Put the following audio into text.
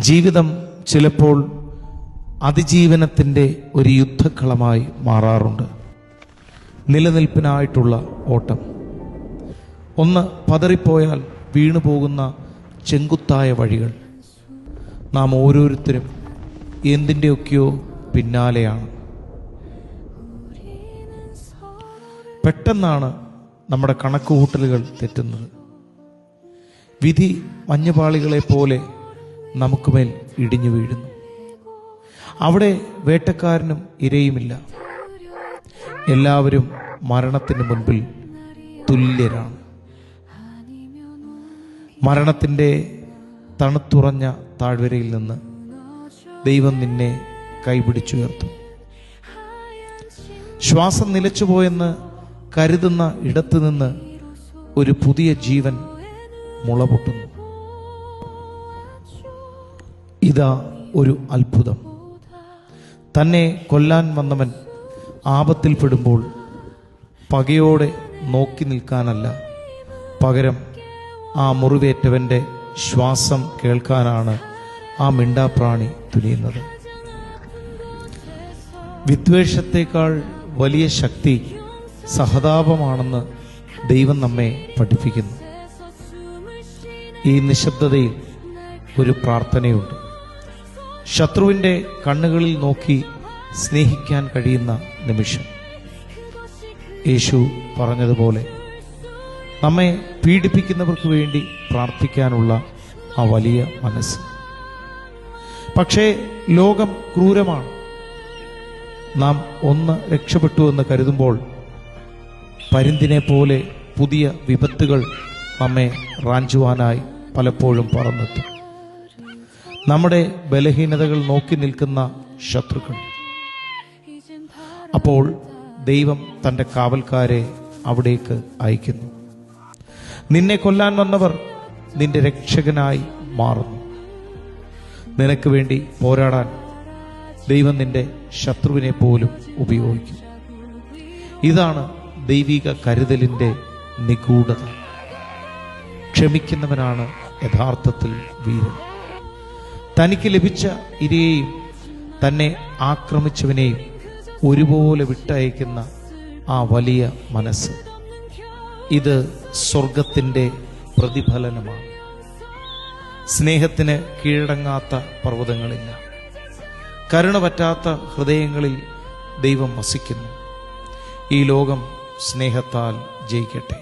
ജീവിതം ചിലപ്പോൾ അതിജീവനത്തിൻ്റെ ഒരു യുദ്ധക്കളമായി മാറാറുണ്ട്. നിലനിൽപ്പിനായിട്ടുള്ള ഓട്ടം. ഒന്ന് പതറിപ്പോയാൽ വീണുപോകുന്ന ചെങ്കുത്തായ വഴികൾ. നാം ഓരോരുത്തരും എന്തിൻ്റെയൊക്കെയോ പിന്നാലെയാണ്. പെട്ടെന്നാണ് നമ്മുടെ കണക്കുകൂട്ടലുകൾ തെറ്റുന്നത്. വിധി മഞ്ഞുപാളികളെ പോലെ നമുക്കുമേൽ ഇടിഞ്ഞു വീഴുന്നു. അവിടെ വേട്ടക്കാരനും ഇരയുമില്ല. എല്ലാവരും മരണത്തിന് മുൻപിൽ തുല്യരാണ്. മരണത്തിൻ്റെ തണുത്തുറഞ്ഞ താഴ്വരയിൽ നിന്ന് ദൈവം നിന്നെ കൈപിടിച്ചുയർത്തും. ശ്വാസം നിലച്ചുപോയെന്ന് കരുതുന്ന ഇടത്തു നിന്ന് ഒരു പുതിയ ജീവൻ മുളപൊട്ടുന്നു. ഇതാ ഒരു അത്ഭുതം. തന്നെ കൊല്ലാൻ വന്നവൻ ആപത്തിൽപ്പെടുമ്പോൾ പകയോടെ നോക്കി നിൽക്കാനല്ല, പകരം ആ മുറിവേറ്റവൻ്റെ ശ്വാസം കേൾക്കാനാണ് ആ മിണ്ടാപ്രാണി തുനിയുന്നത്. വിദ്വേഷത്തേക്കാൾ വലിയ ശക്തി സഹതാപമാണെന്ന് ദൈവം നമ്മെ പഠിപ്പിക്കുന്നു. ഈ നിശബ്ദതയിൽ ഒരു പ്രാർത്ഥനയുണ്ട്. ശത്രുവിൻ്റെ കണ്ണുകളിൽ നോക്കി സ്നേഹിക്കാൻ കഴിയുന്ന നിമിഷം. യേശു പറഞ്ഞതുപോലെ നമ്മെ പീഡിപ്പിക്കുന്നവർക്ക് വേണ്ടി പ്രാർത്ഥിക്കാനുള്ള ആ വലിയ മനസ്സ്. പക്ഷേ ലോകം ക്രൂരമാണ്. നാം ഒന്ന് രക്ഷപ്പെട്ടു എന്ന് കരുതുമ്പോൾ പരുന്തിനെ പോലെ പുതിയ വിപത്തുകൾ നമ്മെ റാഞ്ചുവാനായി പലപ്പോഴും പറന്നെത്തും. നമ്മുടെ ബലഹീനതകൾ നോക്കി നിൽക്കുന്ന ശത്രുക്കൾ. അപ്പോൾ ദൈവം തൻ്റെ കാവൽക്കാരെ അവിടേക്ക് അയക്കുന്നു. നിന്നെ കൊല്ലാൻ വന്നവർ നിന്റെ രക്ഷകനായി മാറുന്നു. നിനക്ക് വേണ്ടി പോരാടാൻ ദൈവം നിന്റെ ശത്രുവിനെ പോലും ഉപയോഗിക്കും. ഇതാണ് ദൈവിക കരുതലിൻ്റെ നിഗൂഢത. ക്ഷമിക്കുന്നവനാണ് യഥാർത്ഥത്തിൽ വീരൻ. തനിക്ക് ലഭിച്ച ഇരയെയും തന്നെ ആക്രമിച്ചവനെയും ഒരുപോലെ വിട്ടയക്കുന്ന ആ വലിയ മനസ്സ്, ഇത് സ്വർഗത്തിൻ്റെ പ്രതിഫലനമാണ്. സ്നേഹത്തിന് കീഴടങ്ങാത്ത പർവ്വതങ്ങളില്ല. കരുണ പറ്റാത്ത ഹൃദയങ്ങളിൽ ദൈവം വസിക്കുന്നു. ഈ ലോകം സ്നേഹത്താൽ ജയിക്കട്ടെ.